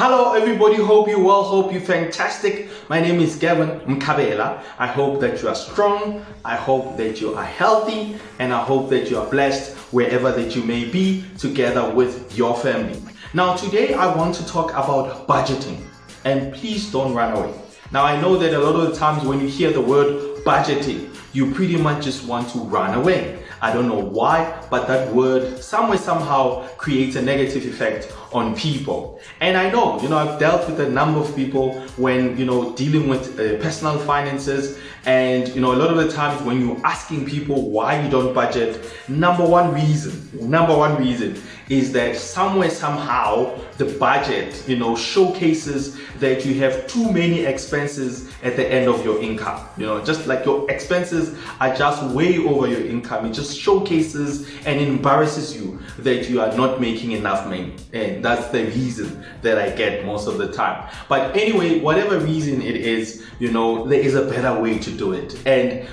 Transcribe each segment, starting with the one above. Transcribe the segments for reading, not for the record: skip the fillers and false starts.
Hello everybody, hope you well, hope you fantastic. My name is Gavin Mkabela. I hope that you are strong, I hope that you are healthy, and I hope that you are blessed wherever that you may be together with your family. Now today I want to talk about budgeting, and please don't run away. Now I know that a lot of the times when you hear the word budgeting, you pretty much just want to run away. I don't know why, but that word somehow creates a negative effect on people. And I know, I've dealt with a number of people when, dealing with personal finances. And, a lot of the times when you're asking people why you don't budget, number one reason is that somehow the budget, showcases that you have too many expenses at the end of your income. Just like your expenses are just way over your income. It just showcases and embarrasses you that you are not making enough money. And that's the reason that I get most of the time. But anyway, whatever reason it is, there is a better way to do it. And,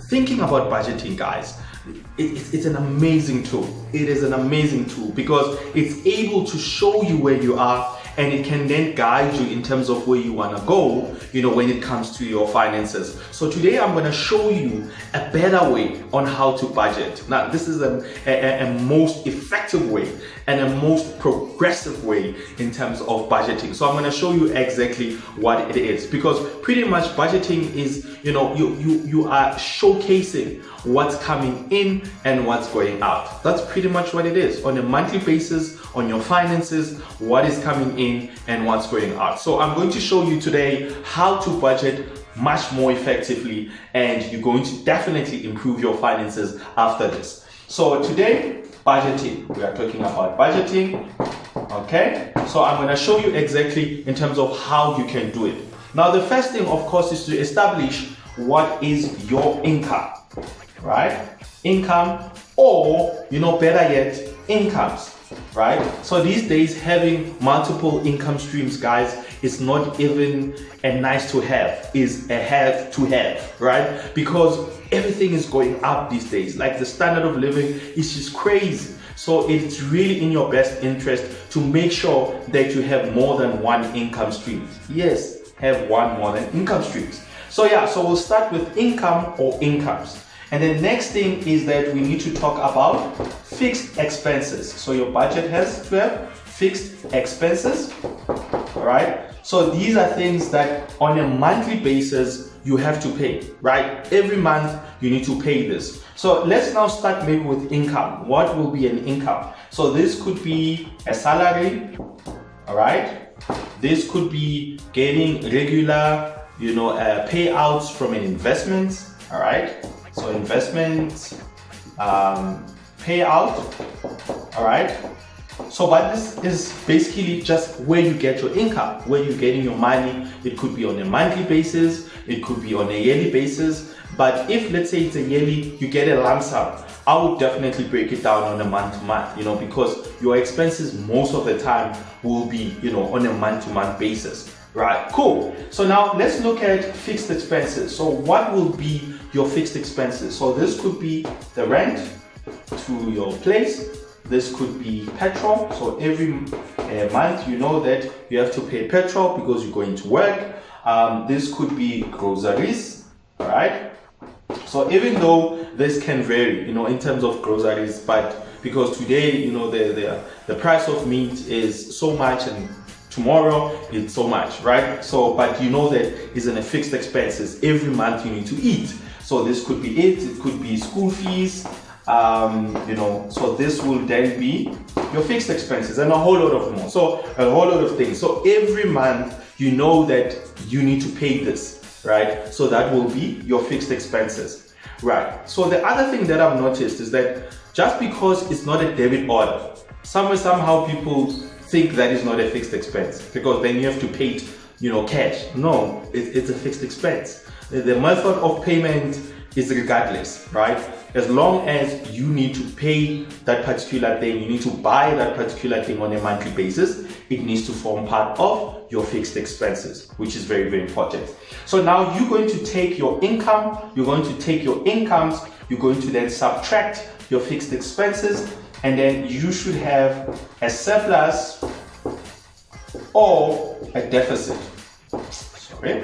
thinking about budgeting, guys, it's an amazing tool. It is an amazing tool because it's able to show you where you are, and it can then guide you in terms of where you want to go, when it comes to your finances. So today I'm going to show you a better way on how to budget. Now, this is a most effective way and a most progressive way in terms of budgeting. So I'm going to show you exactly what it is, because pretty much budgeting is, you are showcasing what's coming in and what's going out. That's pretty much what it is. On a monthly basis, on your finances, what is coming in and what's going out. So I'm going to show you today how to budget much more effectively, and you're going to definitely improve your finances after this. So today, budgeting. We are talking about budgeting. Okay? So I'm going to show you exactly in terms of how you can do it. Now, the first thing, of course, is to establish what is your income. Right? Income, or, better yet, incomes. Right? So these days, having multiple income streams, guys, is not even a nice to have, is a have to have, right? Because everything is going up these days. Like, the standard of living is just crazy. So it's really in your best interest to make sure that you have more than one income stream. Yes, have one more than income streams. So we'll start with income or incomes. And the next thing is that we need to talk about fixed expenses. So your budget has to have fixed expenses, all right? So these are things that on a monthly basis you have to pay, right? Every month you need to pay this. So let's now start maybe with income. What will be an income? So this could be a salary, all right? This could be getting regular, payouts from an investment, all right? So investment, payout, all right? So, but this is basically just where you get your income, where you're getting your money. It could be on a monthly basis, it could be on a yearly basis. But if, let's say it's a yearly, you get a lump sum, I would definitely break it down on a month to month, because your expenses most of the time will be, on a month to month basis. Right, cool. So now let's look at fixed expenses. So what will be your fixed expenses? So this could be the rent to your place. This could be petrol. So every month that you have to pay petrol because you're going to work. This could be groceries, right? So even though this can vary, in terms of groceries, but because today, the price of meat is so much and tomorrow it's so much, right? So, but that is in a fixed expenses. Every month you need to eat. So this could be it could be school fees, so this will then be your fixed expenses and a whole lot of more. So a whole lot of things. So every month that you need to pay this, right? So that will be your fixed expenses, right? So the other thing that I've noticed is that just because it's not a debit order, somehow people think that is not a fixed expense because then you have to pay it, cash. No, it's a fixed expense. The method of payment is regardless, right? As long as you need to pay that particular thing, you need to buy that particular thing on a monthly basis, it needs to form part of your fixed expenses, which is very, very important. So now you're going to take your income, you're going to take your incomes, you're going to then subtract your fixed expenses, and then you should have a surplus or a deficit. Sorry.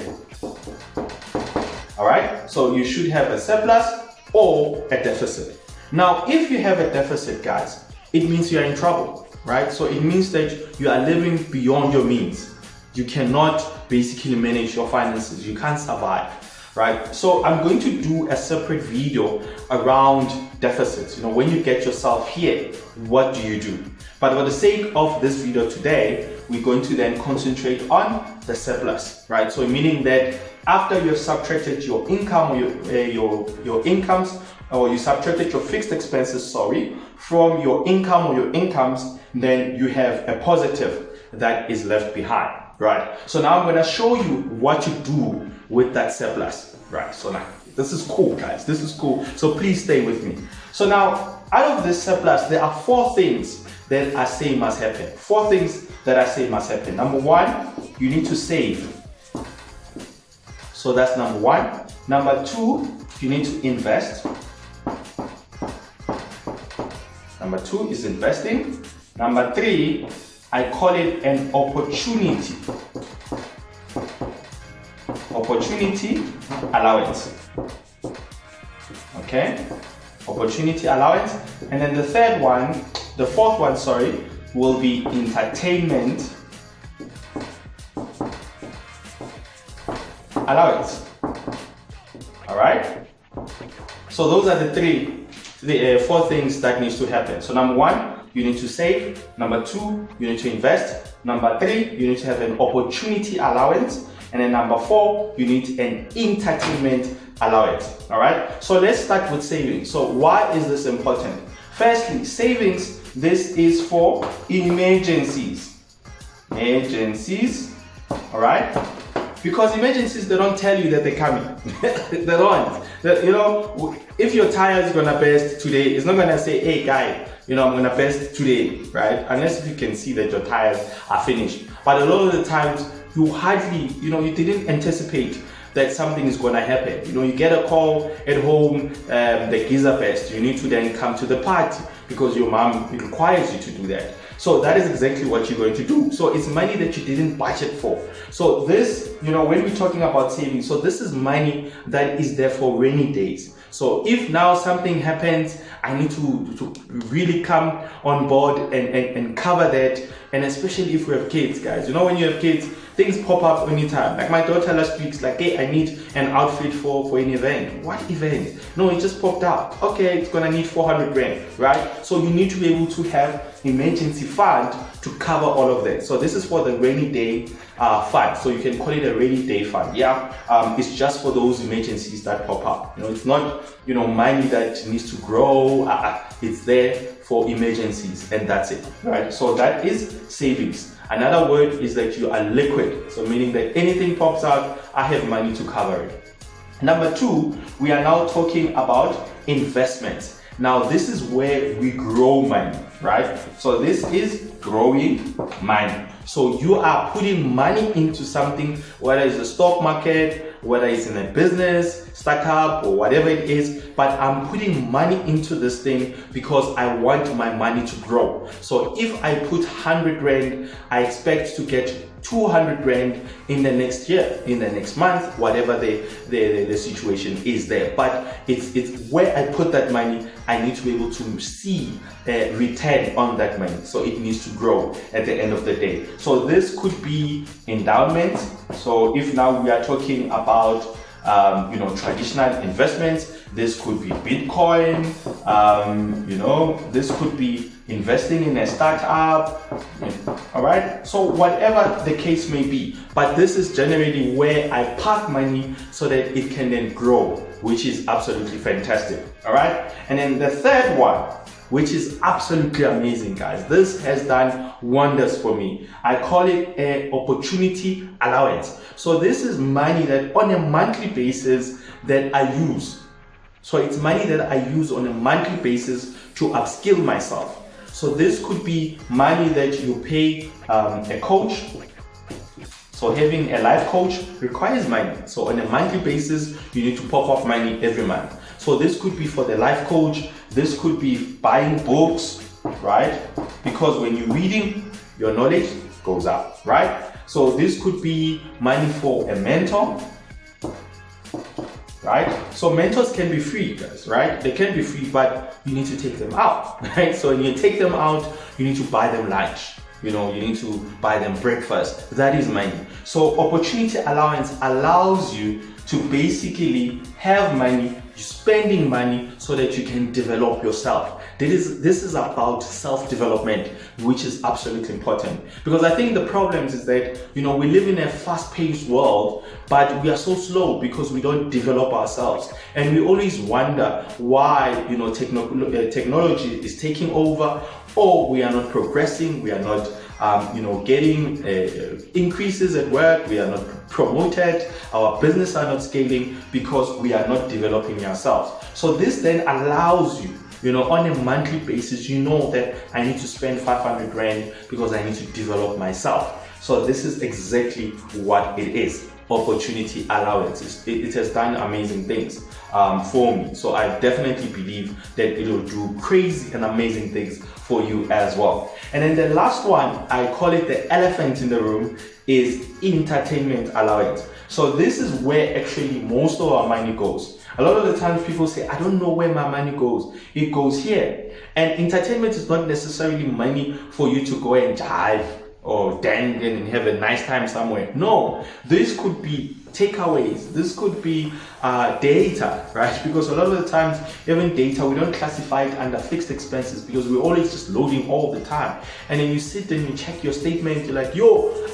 All right, so you should have a surplus or a deficit. Now, if you have a deficit, guys, it means you are in trouble, right? So it means that you are living beyond your means. You cannot basically manage your finances. You can't survive, right? So I'm going to do a separate video around deficits. You know, when you get yourself here, what do you do? But for the sake of this video today, we're going to then concentrate on the surplus, right? So meaning that after you have subtracted your income or your incomes, or you subtracted your fixed expenses, from your income or your incomes, then you have a positive that is left behind, right? So now I'm going to show you what to do with that surplus, right? So now, this is cool, guys. This is cool. So please stay with me. So now, out of this surplus, there are 4 things that I say must happen. 4 things that I say must happen. Number 1, you need to save. So that's number 1. Number 2, you need to invest. Number 2 is investing. Number 3, I call it an opportunity. Opportunity allowance. Okay? Opportunity allowance. And then the fourth one, will be entertainment allowance. All right? So those are the 4 things that needs to happen. So number 1, you need to save. Number 2, you need to invest. Number 3, you need to have an opportunity allowance. And then number 4, you need an entertainment allowance. All right? So let's start with savings. So why is this important? Firstly, savings, this is for emergencies. Emergencies. All right? Because emergencies, they don't tell you that they're coming. They don't. You know, if your tire is gonna burst today, it's not gonna say, hey guy, you know, I'm gonna burst today, right? Unless if you can see that your tires are finished. But a lot of the times, you hardly, you know, you didn't anticipate that something is gonna happen. You know, you get a call at home, the geyser burst. You need to then come to the party because your mom requires you to do that. So that is exactly what you're going to do. So it's money that you didn't budget for. So this, you know, when we're talking about savings, so this is money that is there for rainy days. So if now something happens, I need to really come on board and cover that. And especially if we have kids, guys. You know, when you have kids, things pop up anytime. Like my daughter last week's like, hey, I need an outfit for an event. What event? No, it just popped up. Okay, it's gonna need 400 grand, right? So you need to be able to have emergency fund to cover all of that. So this is for the rainy day fund. So you can call it a rainy day fund. Yeah, it's just for those emergencies that pop up. You know, it's not, you know, money that needs to grow. It's there for emergencies, and that's it, right? So that is savings. Another word is that you are liquid. So meaning that anything pops out, I have money to cover it. Number 2, we are now talking about investments. Now this is where we grow money, right? So this is growing money. So you are putting money into something, whether it's the stock market, whether it's in a business, startup, or whatever it is, but I'm putting money into this thing because I want my money to grow. So if I put 100 Rand, I expect to get 200 Rand in the next year, in the next month, whatever the situation is there. But it's where I put that money, I need to be able to see a return on that money. So it needs to grow at the end of the day. So this could be endowment. So if now we are talking about you know, traditional investments, this could be Bitcoin, you know, this could be investing in a startup, all right? So whatever the case may be, but this is generally where I park money so that it can then grow, which is absolutely fantastic, all right? And then the third one, which is absolutely amazing, guys. This has done wonders for me. I call it an opportunity allowance. So this is money that on a monthly basis that I use. So it's money that I use on a monthly basis to upskill myself. So this could be money that you pay a coach. So having a life coach requires money. So on a monthly basis, you need to pop off money every month. So this could be for the life coach. This could be buying books, right? Because when you're reading, your knowledge goes up, right? So this could be money for a mentor, right? So mentors can be free, guys, right? They can be free, but you need to take them out, right? So when you take them out, you need to buy them lunch. You need to buy them breakfast. That is money. So opportunity allowance allows you to basically have money, you're spending money so that you can develop yourself. This is about self-development, which is absolutely important. Because I think the problem is that, we live in a fast-paced world, but we are so slow because we don't develop ourselves. And we always wonder why, technology is taking over, or we are not progressing, we are not getting increases at work, we are not promoted, our business are not scaling because we are not developing ourselves. So this then allows you, on a monthly basis, that I need to spend 500 Rand because I need to develop myself. So this is exactly what it is. Opportunity allowances. It has done amazing things for me. So I definitely believe that it will do crazy and amazing things for you as well. And then the last one, I call it the elephant in the room, is entertainment allowance. So this is where actually most of our money goes. A lot of the times people say, I don't know where my money goes. It goes here. And entertainment is not necessarily money for you to go and jive or dance and have a nice time somewhere. No, this could be takeaways. This could be data, right? Because a lot of the times, even data, we don't classify it under fixed expenses because we're always just loading all the time. And then you sit and you check your statement, you're like,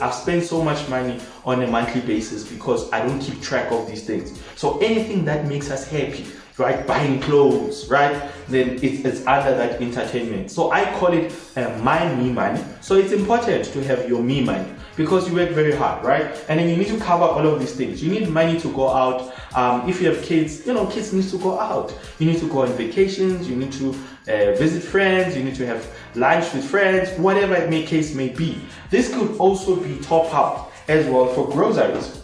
I've spent so much money on a monthly basis because I don't keep track of these things. So anything that makes us happy, right? Buying clothes, right? Then it's under that entertainment. So I call it my me money. So it's important to have your me money because you work very hard, right? And then you need to cover all of these things. You need money to go out. If you have kids, kids need to go out. You need to go on vacations. You need to visit friends. You need to have lunch with friends, whatever case may be. This could also be top up as well for groceries.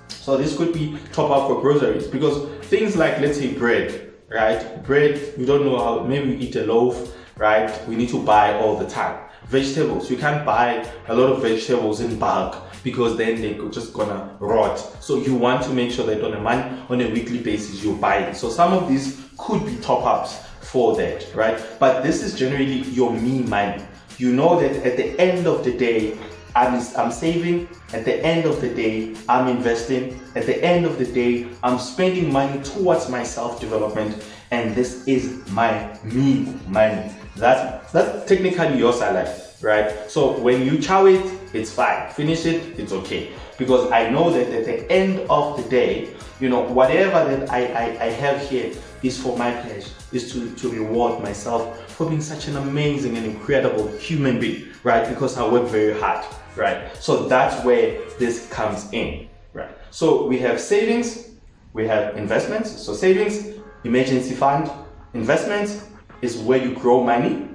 So this could be top up for groceries because things like, let's say bread, right? Bread, we don't know how, maybe we eat a loaf, right? We need to buy all the time. Vegetables, you can't buy a lot of vegetables in bulk because then they're just gonna rot. So you want to make sure that on a weekly basis you buy it. So some of these could be top ups for that, right? But this is generally your me money. You know that at the end of the day, I'm saving. At the end of the day, I'm investing. At the end of the day, I'm spending money towards my self-development, and this is my me money. That's technically your salary, right? So when you chow it, it's fine. Finish it, it's okay. Because I know that at the end of the day, whatever that I have here is for my pleasure, is to reward myself for being such an amazing and incredible human being, right? Because I work very hard, right? So that's where this comes in, right? So we have savings, we have investments. So savings, emergency fund. Investments is where you grow money.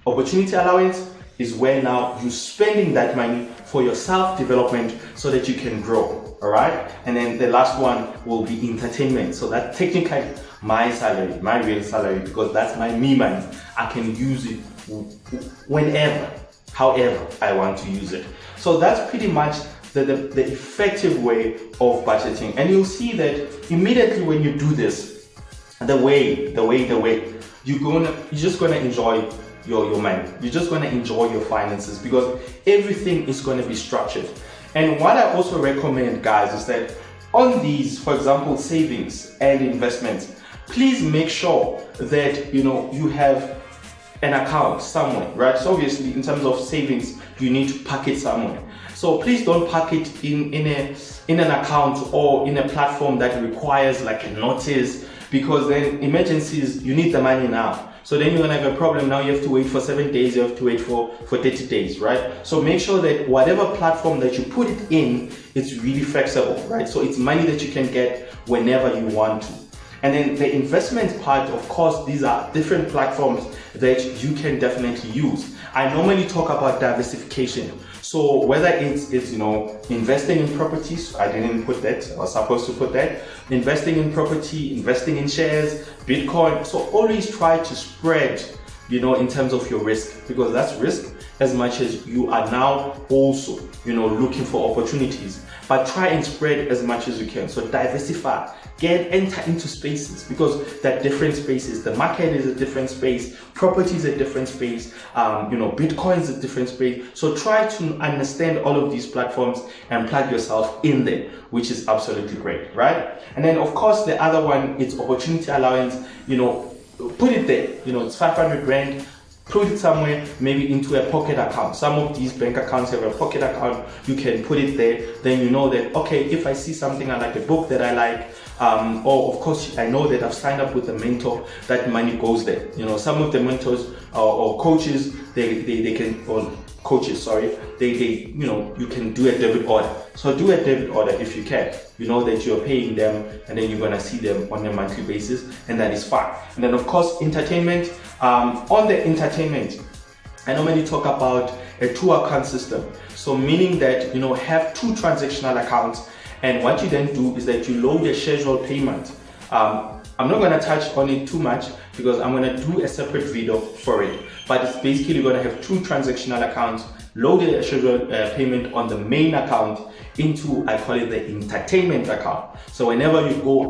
Opportunity allowance is where now you're spending that money for your self-development so that you can grow, all right? And then the last one will be entertainment. So that's technically my salary, my real salary, because that's my me money. I can use it whenever, however I want to use it. So that's pretty much the effective way of budgeting. And you'll see that immediately when you do this, the way, you're just gonna enjoy your money. You're just gonna enjoy your finances because everything is gonna be structured. And what I also recommend, guys, is that on these, for example, savings and investments, please make sure that you have an account somewhere, right? So obviously, in terms of savings, you need to park it somewhere. So please don't park it in an account or in a platform that requires like a notice, because then emergencies, you need the money now. So then you're gonna have a problem. Now you have to wait for 7 days, you have to wait for 30 days, right? So make sure that whatever platform that you put it in, it's really flexible, right? So it's money that you can get whenever you want to. And then the investment part, of course, these are different platforms that you can definitely use. I normally talk about diversification. So whether it's investing in properties, I didn't put that, I was supposed to put that, investing in property, investing in shares, Bitcoin. So always try to spread, in terms of your risk, because that's risk. as much as you are now also, looking for opportunities. But try and spread as much as you can. So diversify, enter into spaces, because there are different spaces. The market is a different space, property is a different space, Bitcoin is a different space. So try to understand all of these platforms and plug yourself in there, which is absolutely great, right? And then of course the other one is opportunity allowance. Put it there. It's 500 grand. Put it somewhere, maybe into a pocket account. Some of these bank accounts have a pocket account. You can put it there. Then you know that, okay, if I see something I like, a book that I like, or of course I know that I've signed up with a mentor, that money goes there. Some of the mentors or coaches, they can, or coaches, sorry, you can do a debit order. So do a debit order if you can. You know that you're paying them, and then you're gonna see them on a monthly basis, and that is fine. And then of course entertainment. On the entertainment, I normally talk about a 2-account system. So meaning that have 2 transactional accounts, and what you then do is that you load a scheduled payment. I'm not going to touch on it too much because I'm going to do a separate video for it. But it's basically going to have 2 transactional accounts, load a scheduled payment on the main account into, I call it the entertainment account. So whenever you go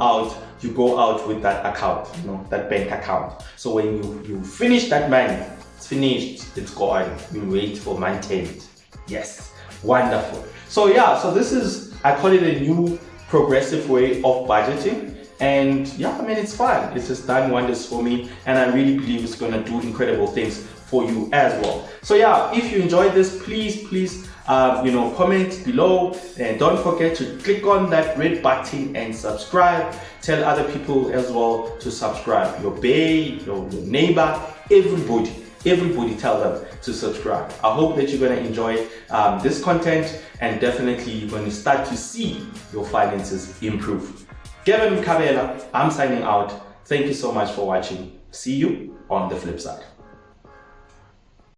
out with that account, that bank account. So when you finish that money, it's finished, it's gone. You wait for month end. Yes, wonderful. So yeah, so this is, I call it a new progressive way of budgeting. And yeah, it's fun. It's just done wonders for me, and I really believe it's gonna do incredible things for you as well. So yeah, if you enjoyed this, please comment below, and don't forget to click on that red button and subscribe. Tell other people as well to subscribe. Your bae, your neighbor, everybody tell them to subscribe. I hope that you're going to enjoy this content, and definitely you're going to start to see your finances improve. Gavin Mkabela, I'm signing out. Thank you so much for watching. See you on the flip side.